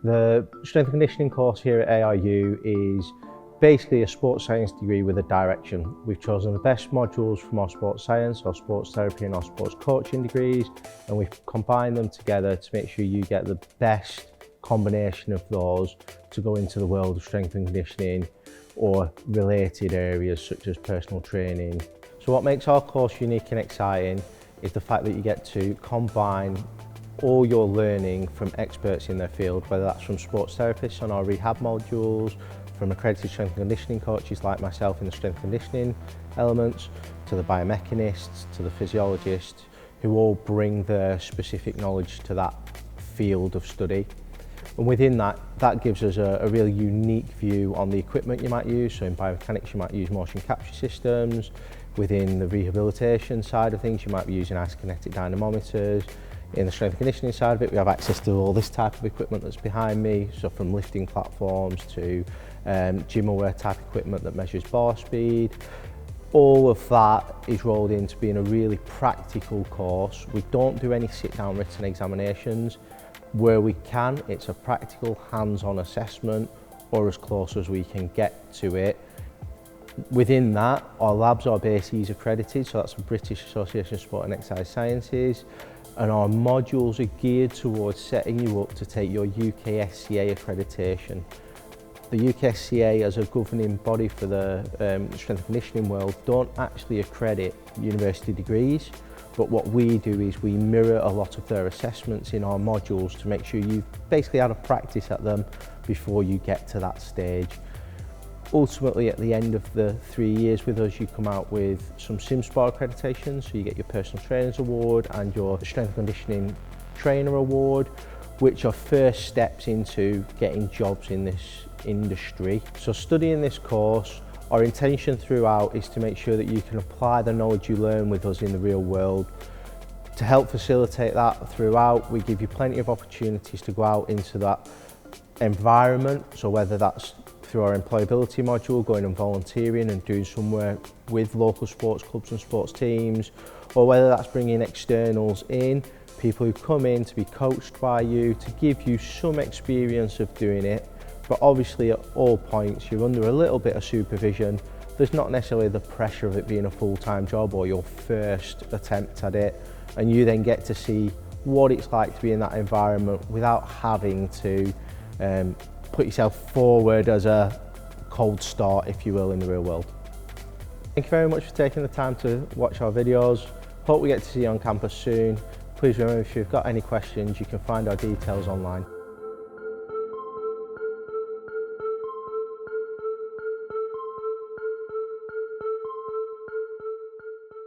The strength and conditioning course here at ARU is basically a sports science degree with a direction. We've chosen the best modules from our sports science, our sports therapy and our sports coaching degrees, and we've combined them together to make sure you get the best combination of those to go into the world of strength and conditioning or related areas such as personal training. So what makes our course unique and exciting is the fact that you get to combine all your learning from experts in their field, whether that's from sports therapists on our rehab modules, from accredited strength and conditioning coaches like myself in the strength and conditioning elements, to the biomechanists, to the physiologists, who all bring their specific knowledge to that field of study. And within that, that gives us a really unique view on the equipment you might use. So in biomechanics, you might use motion capture systems. Within the rehabilitation side of things, you might be using isokinetic dynamometers. In the strength and conditioning side of it, we have access to all this type of equipment that's behind me, so from lifting platforms to gym aware type equipment that measures bar speed. All of that is rolled into being a really practical course. We don't do any sit-down written examinations. Where we can, it's a practical hands-on assessment, or as close as we can get to it. Within that, our labs are BASES accredited, so that's the British Association of Sport and Exercise Sciences, and our modules are geared towards setting you up to take your UKSCA accreditation. The UKSCA, as a governing body for the strength and conditioning world, don't actually accredit university degrees, but what we do is we mirror a lot of their assessments in our modules to make sure you've basically had a practice at them before you get to that stage. Ultimately, at the end of the 3 years with us, you come out with some SimSport accreditation, so you get your personal trainers award and your strength and conditioning trainer award, which are first steps into getting jobs in this industry. So studying this course, our intention throughout is to make sure that you can apply the knowledge you learn with us in the real world. To help facilitate that throughout, we give you plenty of opportunities to go out into that environment, so whether that's through our employability module, going and volunteering and doing some work with local sports clubs and sports teams, or whether that's bringing externals in, people who come in to be coached by you, to give you some experience of doing it. But obviously at all points, you're under a little bit of supervision. There's not necessarily the pressure of it being a full-time job or your first attempt at it, and you then get to see what it's like to be in that environment without having to put yourself forward as a cold start, if you will, in the real world. Thank you very much for taking the time to watch our videos. Hope we get to see you on campus soon. Please remember, if you've got any questions, you can find our details online.